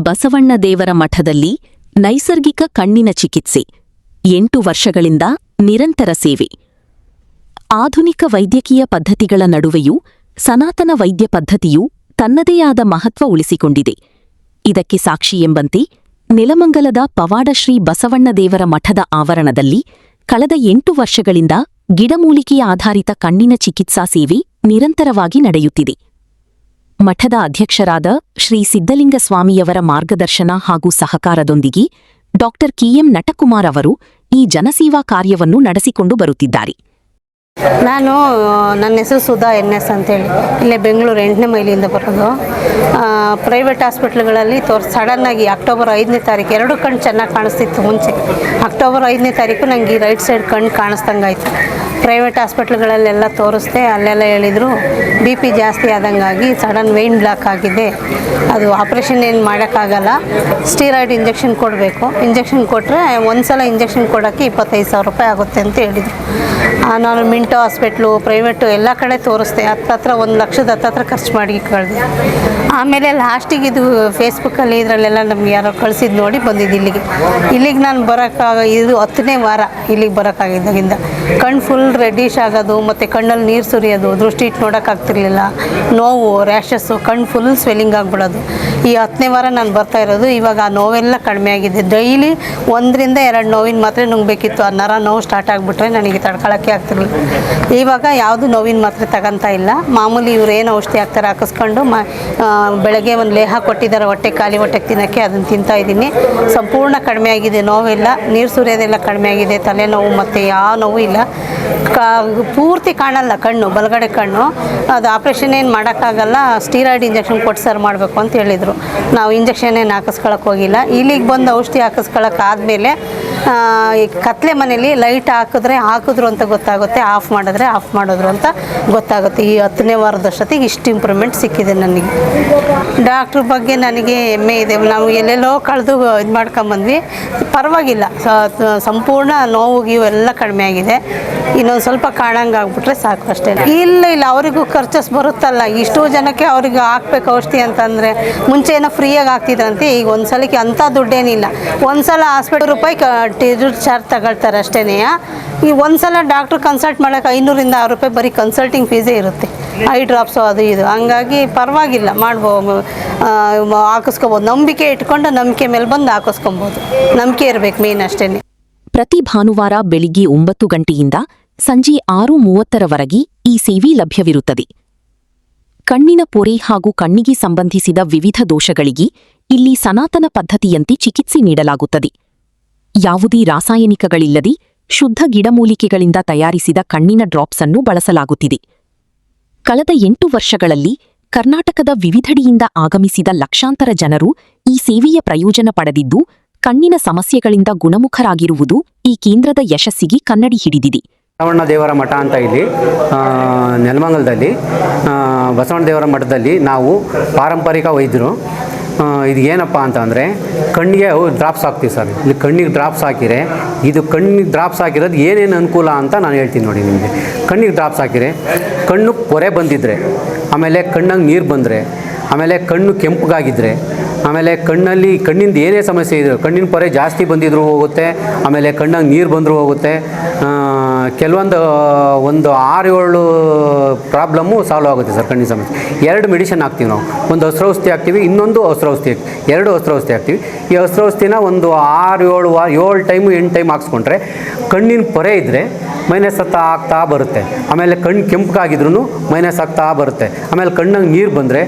ಬಸವಣ್ಣ ದೇವರ ಮಠದಲ್ಲಿ ನೈಸರ್ಗಿಕ ಕಣ್ಣಿನ ಚಿಕಿತ್ಸೆ 8 ವರ್ಷಗಳಿಂದ ನಿರಂತರ ಸೇವೆ. ಆಧುನಿಕ ವೈದ್ಯಕೀಯ ಪದ್ಧತಿಗಳ ನಡುವೆಯೂ ಸನಾತನ ವೈದ್ಯ ಪದ್ಧತಿಯು ತನ್ನದೇ ಆದ ಮಹತ್ವ ಉಳಿಸಿಕೊಂಡಿದೆ. ಇದಕ್ಕೆ ಸಾಕ್ಷಿ ಎಂಬಂತೆ ನೆಲಮಂಗಲದ ಪವಾಡ ಶ್ರೀ ಬಸವಣ್ಣ ದೇವರ ಮಠದ ಆವರಣದಲ್ಲಿ ಕಳೆದ 8 ವರ್ಷಗಳಿಂದ ಗಿಡಮೂಲಿಕೆಯ ಆಧಾರಿತ ಕಣ್ಣಿನ ಚಿಕಿತ್ಸಾ ಸೇವೆ ನಿರಂತರವಾಗಿ ನಡೆಯುತ್ತಿದೆ. ಮಠದ ಅಧ್ಯಕ್ಷರಾದ ಶ್ರೀ ಸಿದ್ಧಲಿಂಗ ಸ್ವಾಮಿಯವರ ಮಾರ್ಗದರ್ಶನ ಹಾಗೂ ಸಹಕಾರದೊಂದಿಗೆ ಡಾ ಕೆ.ಎಂ. ನಟಕುಮಾರ್ ಅವರು ಈ ಜನಸೇವಾ ಕಾರ್ಯವನ್ನು ನಡೆಸಿಕೊಂಡು ಬರುತ್ತಿದ್ದಾರೆ. ನನ್ನ ಹೆಸರು ಸುಧಾ NS ಅಂತೇಳಿ, ಇಲ್ಲೇ ಬೆಂಗಳೂರು 8ನೇ ಮೈಲಿಯಿಂದ ಬರೋದು. ಪ್ರೈವೇಟ್ ಹಾಸ್ಪಿಟ್ಲ್ಗಳಲ್ಲಿ ಸಡನ್ನಾಗಿ ಅಕ್ಟೋಬರ್ 5ನೇ ತಾರೀಕು 2 ಕಣ್ಣು ಚೆನ್ನಾಗಿ ಕಾಣಿಸ್ತಿತ್ತು. ಮುಂಚೆ ಅಕ್ಟೋಬರ್ 5ನೇ ತಾರೀಕು ನನಗೆ ಈ ರೈಟ್ ಸೈಡ್ ಕಣ್ಣು ಕಾಣಿಸ್ದಂಗಾಯ್ತು. ಪ್ರೈವೇಟ್ ಹಾಸ್ಪಿಟ್ಲ್ಗಳಲ್ಲೆಲ್ಲ ತೋರಿಸ್ದೆ, ಅಲ್ಲೆಲ್ಲ ಹೇಳಿದರು BP ಜಾಸ್ತಿ ಆದಂಗಾಗಿ ಸಡನ್ ವೆಯ್ನ್ ಬ್ಲಾಕ್ ಆಗಿದೆ, ಅದು ಆಪ್ರೇಷನ್ ಏನು ಮಾಡೋಕ್ಕಾಗಲ್ಲ, ಸ್ಟೀರಾಯ್ಡ್ ಇಂಜೆಕ್ಷನ್ ಕೊಡಬೇಕು, ಇಂಜೆಕ್ಷನ್ ಕೊಟ್ಟರೆ ಒಂದು ಸಲ ಇಂಜೆಕ್ಷನ್ ಕೊಡೋಕ್ಕೆ 25,000 ರೂಪಾಯಿ ಆಗುತ್ತೆ ಅಂತ ಹೇಳಿದರು. ನಾನು ಮಿಂಟೋ ಹಾಸ್ಪಿಟ್ಲು ಪ್ರೈವೇಟು ಎಲ್ಲ ಕಡೆ ತೋರಿಸ್ದೆ, ಹತ್ರ 1 ಲಕ್ಷದ ಹತ್ರ ಖರ್ಚು ಮಾಡಿ ಕಳೆದೆ. ಆಮೇಲೆ ಲಾಸ್ಟಿಗೆ ಇದು ಫೇಸ್ಬುಕ್ಕಲ್ಲಿ ಇದರಲ್ಲೆಲ್ಲ ನಮ್ಗೆ ಯಾರೋ ಕಳಿಸಿದ್ದು ನೋಡಿ ಬಂದಿದ್ದು ಇಲ್ಲಿಗೆ ನಾನು ಇದು 10ನೇ ವಾರ ಇಲ್ಲಿಗೆ ಬರೋಕ್ಕಾಗಿದ್ದಾಗಿಂದ. ಕಣ್ಣು ಫುಲ್ ರೆಡ್ಡಿಶ್ ಆಗೋದು ಮತ್ತು ಕಣ್ಣಲ್ಲಿ ನೀರು ಸುರಿಯೋದು, ದೃಷ್ಟಿ ಇಟ್ಟು ನೋಡೋಕ್ಕಾಗ್ತಿರ್ಲಿಲ್ಲ, ನೋವು, ರ್ಯಾಷಸ್ಸು, ಕಣ್ಣು ಫುಲ್ ಸ್ವೆಲ್ಲಿಂಗ್ ಆಗಿಬಿಡೋದು. ಈ 10ನೇ ವಾರ ನಾನು ಬರ್ತಾ ಇರೋದು. ಇವಾಗ ಆ ನೋವೆಲ್ಲ ಕಡಿಮೆ ಆಗಿದೆ. ಡೈಲಿ 1 ರಿಂದ 2 ನೋವಿನ ಮಾತ್ರೆ ನುಂಗಬೇಕಿತ್ತು. ಆ ನರ ನೋವು ಸ್ಟಾರ್ಟ್ ಆಗಿಬಿಟ್ರೆ ನನಗೆ ತಡ್ಕೊಳ್ಳೋಕ್ಕೆ ಆಗ್ತಿರ್ಲಿಲ್ಲ. ಇವಾಗ ಯಾವುದು ನೋವಿನ ಮಾತ್ರೆ ತಗೊತಾ ಇಲ್ಲ. ಮಾಮೂಲಿ ಇವ್ರು ಏನು ಔಷಧಿ ಹಾಕ್ತಾರೆ ಹಾಕಿಸ್ಕೊಂಡು ಬೆಳಗ್ಗೆ ಒಂದು ಲೇಹ ಕೊಟ್ಟಿದ್ದಾರೆ ಹೊಟ್ಟೆ ಖಾಲಿ ಹೊಟ್ಟೆಗೆ ತಿನ್ನೋಕ್ಕೆ, ಅದನ್ನು ತಿಂತಾ ಇದ್ದೀನಿ. ಸಂಪೂರ್ಣ ಕಡಿಮೆ ಆಗಿದೆ, ನೋವೆಲ್ಲ, ನೀರು ಸುರಿಯೋದೆಲ್ಲ ಕಡಿಮೆ ಆಗಿದೆ, ತಲೆನೋವು ಮತ್ತು ಯಾವ ನೋವು ಇಲ್ಲ. ಪೂರ್ತಿ ಕಾಣಲ್ಲ ಕಣ್ಣು, ಬಲಗಡೆ ಕಣ್ಣು. ಅದು ಆಪ್ರೇಷನ್ ಏನು ಮಾಡೋಕ್ಕಾಗಲ್ಲ, ಸ್ಟೀರಾಯ್ಡ್ ಇಂಜೆಕ್ಷನ್ ಕೊಟ್ಟು ಸರ್ ಮಾಡಬೇಕು ಅಂತ ಹೇಳಿದರು. ನಾವು ಇಂಜೆಕ್ಷನ್ ಏನು ಹಾಕಿಸ್ಕೊಳಕ್ಕೆ ಹೋಗಿಲ್ಲ. ಇಲ್ಲಿಗೆ ಬಂದು ಔಷಧಿ ಹಾಕಿಸ್ಕೊಳ್ಳೋಕ್ಕಾದ್ಮೇಲೆ ಕತ್ಲೆ ಮನೇಲಿ ಲೈಟ್ ಹಾಕಿದ್ರು ಅಂತ ಗೊತ್ತಾಗುತ್ತೆ, ಆಫ್ ಮಾಡಿದ್ರು ಅಂತ ಗೊತ್ತಾಗುತ್ತೆ. ಈ 10ನೇ ವಾರದಷ್ಟೊತ್ತಿಗೆ ಇಷ್ಟು ಇಂಪ್ರೂವ್ಮೆಂಟ್ ಸಿಕ್ಕಿದೆ ನನಗೆ. ಡಾಕ್ಟ್ರ್ ಬಗ್ಗೆ ನನಗೆ ಹೆಮ್ಮೆ ಇದೆ. ನಾವು ಎಲ್ಲೆಲ್ಲೋ ಕಳೆದು ಇದು ಮಾಡ್ಕೊಂಬಂದ್ವಿ, ಪರವಾಗಿಲ್ಲ, ಸಂಪೂರ್ಣ ನೋವು ಇವೆಲ್ಲ ಕಡಿಮೆ ಆಗಿದೆ. ಇನ್ನೊಂದು ಸ್ವಲ್ಪ ಕಾಣಂಗೆ ಆಗ್ಬಿಟ್ರೆ ಸಾಕು ಅಷ್ಟೇ. ಇಲ್ಲ ಅವರಿಗೂ ಖರ್ಚಸ್ ಬರುತ್ತಲ್ಲ, ಇಷ್ಟೋ ಜನಕ್ಕೆ ಅವ್ರಿಗೆ ಹಾಕ್ಬೇಕು ಔಷಧಿ ಅಂತಂದರೆ. ಮುಂಚೆ ಏನೋ ಫ್ರೀಯಾಗಿ ಆಗ್ತಿದ್ರಂತೆ, ಈಗ ಒಂದು ಸಲಕ್ಕೆ ಅಂಥ ದುಡ್ಡೇನಿಲ್ಲ. ಒಂದು ಸಲ ಹಾಸ್ಪಿಟಲ್ ರೂಪಾಯಿ ಚಾರ್ಜ್ ತಗೊಳ್ತಾರೆ ಅಷ್ಟೇ. ಈ ಒಂದು ಸಲ ಡಾಕ್ಟ್ರ್ ಕನ್ಸಲ್ಟ್ ಮಾಡೋಕೆ 500 ರಿಂದ 600 ರೂಪಾಯಿ ಬರೀ ಕನ್ಸಲ್ಟಿಂಗ್ ಫೀಸೇ ಇರುತ್ತೆ. ಐ ಡ್ರಾಪ್ಸು ಅದು ಇದು, ಹಂಗಾಗಿ ಪರವಾಗಿಲ್ಲ, ಮಾಡ್ಬೋದು, ಹಾಕಿಸ್ಕೊಬೋದು. ನಂಬಿಕೆ ಇಟ್ಕೊಂಡು ನಂಬಿಕೆ ಮೇಲೆ ಬಂದು ಹಾಕಿಸ್ಕೊಬೋದು. ನಂಬಿಕೆ ಇರಬೇಕು ಮೇನ್ ಅಷ್ಟೇ. ಪ್ರತಿ ಭಾನುವಾರ ಬೆಳಿಗ್ಗೆ 9 ಗಂಟೆಯಿಂದ ಸಂಜೆ 6:30ರವರೆಗೆ ಈ ಸೇವೆ ಲಭ್ಯವಿರುತ್ತದೆ. ಕಣ್ಣಿನ ಪೊರೆ ಹಾಗೂ ಕಣ್ಣಿಗೆ ಸಂಬಂಧಿಸಿದ ವಿವಿಧ ದೋಷಗಳಿಗೆ ಇಲ್ಲಿ ಸನಾತನ ಪದ್ಧತಿಯಂತೆ ಚಿಕಿತ್ಸೆ ನೀಡಲಾಗುತ್ತದೆ. ಯಾವುದೇ ರಾಸಾಯನಿಕಗಳಿಲ್ಲದೆ ಶುದ್ಧ ಗಿಡಮೂಲಿಕೆಗಳಿಂದ ತಯಾರಿಸಿದ ಕಣ್ಣಿನ ಡ್ರಾಪ್ಸ್ ಅನ್ನು ಬಳಸಲಾಗುತ್ತಿದೆ. ಕಳೆದ 8 ವರ್ಷಗಳಲ್ಲಿ ಕರ್ನಾಟಕದ ವಿವಿಧೆಡೆಯಿಂದ ಆಗಮಿಸಿದ ಲಕ್ಷಾಂತರ ಜನರು ಈ ಸೇವೆಯ ಪ್ರಯೋಜನ ಪಡೆದಿದ್ದು, ಕಣ್ಣಿನ ಸಮಸ್ಯೆಗಳಿಂದ ಗುಣಮುಖರಾಗಿರುವುದು ಈ ಕೇಂದ್ರದ ಯಶಸ್ಸಿಗೆ ಕನ್ನಡಿ ಹಿಡಿದಿದೆ. ಬಸವಣ್ಣ ದೇವರ ಮಠ ಅಂತ ಇಲ್ಲಿ ನೆಲಮಂಗಲದಲ್ಲಿ ಬಸವಣ್ಣ ದೇವರ ಮಠದಲ್ಲಿ ನಾವು ಪಾರಂಪರಿಕ ವೈದ್ಯರು. ಇದು ಏನಪ್ಪ ಅಂತಂದರೆ ಕಣ್ಣಿಗೆ ಡ್ರಾಪ್ಸ್ ಹಾಕ್ತೀವಿ ಸರ್. ಇಲ್ಲಿ ಕಣ್ಣಿಗೆ ಡ್ರಾಪ್ಸ್ ಹಾಕಿರೆ, ಇದು ಕಣ್ಣಿಗೆ ಡ್ರಾಪ್ಸ್ ಹಾಕಿರೋದು ಏನೇನು ಅನುಕೂಲ ಅಂತ ನಾನು ಹೇಳ್ತೀನಿ ನೋಡಿ ನಿಮಗೆ. ಕಣ್ಣಿಗೆ ಡ್ರಾಪ್ಸ್ ಹಾಕಿರೆ ಕಣ್ಣು ಪೊರೆ ಬಂದಿದ್ದರೆ, ಆಮೇಲೆ ಕಣ್ಣಾಗ ನೀರು ಬಂದರೆ, ಆಮೇಲೆ ಕಣ್ಣು ಕೆಂಪಗಾಗಿದ್ದರೆ, ಆಮೇಲೆ ಕಣ್ಣಿಂದ ಏನೇ ಸಮಸ್ಯೆ ಇದ್ರು, ಕಣ್ಣಿನ ಪೊರೆ ಜಾಸ್ತಿ ಬಂದಿದ್ರೂ ಹೋಗುತ್ತೆ, ಆಮೇಲೆ ಕಣ್ಣಾಗ ನೀರು ಬಂದರೂ ಹೋಗುತ್ತೆ. ಕೆಲವೊಂದು 6-7 ಪ್ರಾಬ್ಲಮ್ಮು ಸಾಲ್ವ್ ಆಗುತ್ತೆ ಸರ್ ಕಣ್ಣಿನ ಸಮಸ್ಯೆ. 2 ಮೆಡಿಷನ್ ಹಾಕ್ತೀವಿ ನಾವು. ಒಂದು ಹಸ್ರೌಷಧಿ ಹಾಕ್ತೀವಿ, ಇನ್ನೊಂದು ಹಸ್ರೌಷಧಿ 2 ಹಸ್ರೌಷಧಿ ಹಾಕ್ತೀವಿ. ಈ ಹಸ್ರೌಷಧಿನ ಒಂದು 7 ಟೈಮು 8 ಟೈಮ್ ಹಾಕ್ಸ್ಕೊಂಡ್ರೆ ಕಣ್ಣಿನ ಪೊರೆ ಇದ್ದರೆ ಮೈನಸ್ ಆಗ್ತಾ ಬರುತ್ತೆ. ಆಮೇಲೆ ಕಣ್ಣು ಕೆಂಪಗಾಗಿದ್ರೂ ಮೈನಸ್ ಆಗ್ತಾ ಬರುತ್ತೆ. ಆಮೇಲೆ ಕಣ್ಣಾಗ ನೀರು ಬಂದರೆ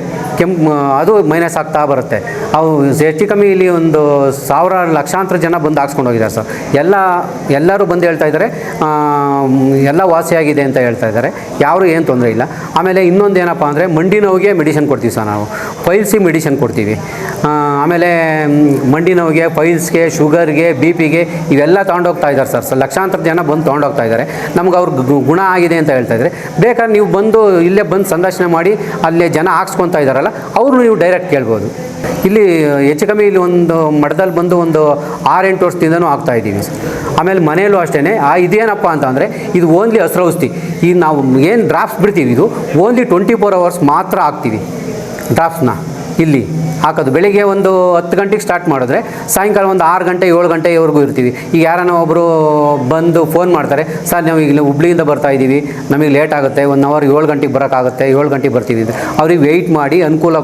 ಅದು ಮೈನಸ್ ಆಗ್ತಾ ಬರುತ್ತೆ. ಅವು ಹೆಚ್ಚು ಕಮ್ಮಿ ಇಲ್ಲಿ ಒಂದು 1000 ಲಕ್ಷಾಂತರ ಜನ ಬಂದು ಹಾಕ್ಸ್ಕೊಂಡು ಹೋಗಿದ್ದಾರೆ ಸರ್. ಎಲ್ಲರೂ ಬಂದು ಹೇಳ್ತಾ ಇದ್ದಾರೆ ಎಲ್ಲ ವಾಸಿಯಾಗಿದೆ ಅಂತ ಹೇಳ್ತಾ ಇದ್ದಾರೆ. ಯಾರು ಏನು ತೊಂದರೆ ಇಲ್ಲ. ಆಮೇಲೆ ಇನ್ನೊಂದು ಏನಪ್ಪ ಅಂದರೆ ಮಂಡಿ ನೋವಿಗೆ ಮೆಡಿಷನ್ ಕೊಡ್ತೀವಿ ಸರ್ ನಾವು. ಫೈಲ್ಸಿಗೆ ಮೆಡಿಷನ್ ಕೊಡ್ತೀವಿ. ಆಮೇಲೆ ಮಂಡಿ ನೋವಿಗೆ, ಫೈಲ್ಸ್ಗೆ, ಶುಗರ್ಗೆ, BP ಗೆ ಇವೆಲ್ಲ ತೊಗೊಂಡೋಗ್ತಾ ಇದ್ದಾರೆ ಸರ್. ಲಕ್ಷಾಂತರ ಜನ ಬಂದು ತೊಗೊಂಡೋಗ್ತಾ ಇದ್ದಾರೆ. ನಮ್ಗೆ ಅವ್ರಿಗೆ ಗುಣ ಆಗಿದೆ ಅಂತ ಹೇಳ್ತಾ ಇದ್ದಾರೆ. ಬೇಕಾದ್ರೆ ನೀವು ಬಂದು ಇಲ್ಲೇ ಬಂದು ಸಂದರ್ಶನ ಮಾಡಿ ಅಲ್ಲೇ ಜನ ಹಾಕ್ಸ್ಕೊತಾ ಇದ್ದಾರಲ್ಲ, ಅವರು ನೀವು ಡೈರೆಕ್ಟ್ ಕೇಳ್ಬೋದು. ಇಲ್ಲಿ ಹೆಚ್ಚು ಕಮ್ಮಿ ಇಲ್ಲಿ ಒಂದು ಮಠದಲ್ಲಿ ಬಂದು ಒಂದು 6-8 ವರ್ಷದಿಂದನೂ ಆಗ್ತಾಯಿದ್ದೀವಿ ಸರ್. ಆಮೇಲೆ ಮನೆಯಲ್ಲೂ ಅಷ್ಟೇ. ಇದೇನಪ್ಪ ಅಂತಂದರೆ ಇದು ಓನ್ಲಿ ಹಸ್ರೌಷಧಿ. ಈ ನಾವು ಏನು ಡ್ರಾಪ್ಸ್ ಬಿಡ್ತೀವಿ, ಇದು ಓನ್ಲಿ 24 hours ಮಾತ್ರ ಹಾಕ್ತೀವಿ ಡ್ರಾಪ್ಸ್ನ. ಇಲ್ಲಿ ಹಾಕೋದು. ಬೆಳಿಗ್ಗೆ ಒಂದು 10 ಗಂಟೆಗೆ ಸ್ಟಾರ್ಟ್ ಮಾಡಿದ್ರೆ ಸಾಯಂಕಾಲ ಒಂದು 6 ಗಂಟೆ 7 ಗಂಟೆವರೆಗೂ ಇರ್ತೀವಿ. ಈಗ ಯಾರನ್ನ ಒಬ್ಬರು ಬಂದು ಫೋನ್ ಮಾಡ್ತಾರೆ, ಸರ್ ನಾವು ಈಗ ಹುಬ್ಳಿಯಿಂದ ಬರ್ತಾ ಇದ್ದೀವಿ, ನಮಗೆ ಲೇಟ್ ಆಗುತ್ತೆ, 1 ಅವರ್ 7 ಗಂಟೆಗೆ ಬರೋಕ್ಕಾಗುತ್ತೆ, 7 ಗಂಟೆಗೆ ಬರ್ತೀವಿ ಅಂತ ಅವ್ರಿಗೆ ವೆಯ್ಟ್ ಮಾಡಿ ಅನುಕೂಲ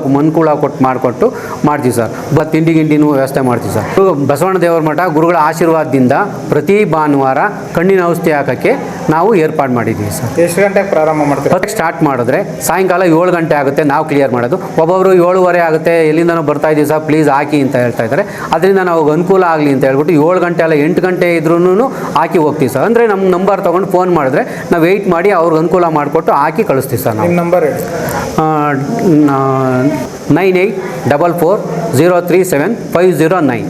ಕೊಟ್ಟು ಮಾಡಿಕೊಟ್ಟು ಮಾಡ್ತೀವಿ ಸರ್. ತಿಂಡಿ ಗಿಂಡಿನೂ ವ್ಯವಸ್ಥೆ ಮಾಡ್ತೀವಿ ಸರ್. ಬಸವಣ್ಣ ದೇವರ ಮಠ ಗುರುಗಳ ಆಶೀರ್ವಾದದಿಂದ ಪ್ರತಿ ಭಾನುವಾರ ಕಣ್ಣಿನ ಔಷಧಿ ಹಾಕೋಕ್ಕೆ ನಾವು ಏರ್ಪಾಡು ಮಾಡಿದ್ದೀವಿ ಸರ್. ಎಷ್ಟು ಗಂಟೆಗೆ ಪ್ರಾರಂಭ ಮಾಡ್ತೀವಿ? ಸ್ಟಾರ್ಟ್ ಮಾಡಿದ್ರೆ ಸಾಯಂಕಾಲ 7 ಗಂಟೆ ಆಗುತ್ತೆ ನಾವು ಕ್ಲಿಯರ್ ಮಾಡೋದು. ಒಬ್ಬೊಬ್ಬರು 7:15 ಆಗುತ್ತೆ, ಎಲ್ಲಿಂದನೋ ಬರ್ತಾ ಇದ್ದೀವಿ ಸರ್ ಪ್ಲೀಸ್ ಹಾಕಿ ಅಂತ ಹೇಳ್ತಾ ಇದ್ದಾರೆ. ಅದರಿಂದ ನಾವು ಅನುಕೂಲ ಆಗಲಿ ಅಂತ ಹೇಳ್ಬಿಟ್ಟು 7 ಗಂಟೆ ಅಲ್ಲ 8 ಗಂಟೆ ಇದ್ರೂ ಹಾಕಿ ಹೋಗ್ತೀವಿ ಸರ್. ಅಂದರೆ ನಮ್ಮ ನಂಬರ್ ತೊಗೊಂಡು ಫೋನ್ ಮಾಡಿದ್ರೆ ನಾವು ವೆಯ್ಟ್ ಮಾಡಿ ಅವ್ರಿಗೆ ಅನುಕೂಲ ಮಾಡಿಕೊಟ್ಟು ಹಾಕಿ ಕಳಿಸ್ತೀವಿ ಸರ್. ನಾವು ನಂಬರ್ 98444037 509.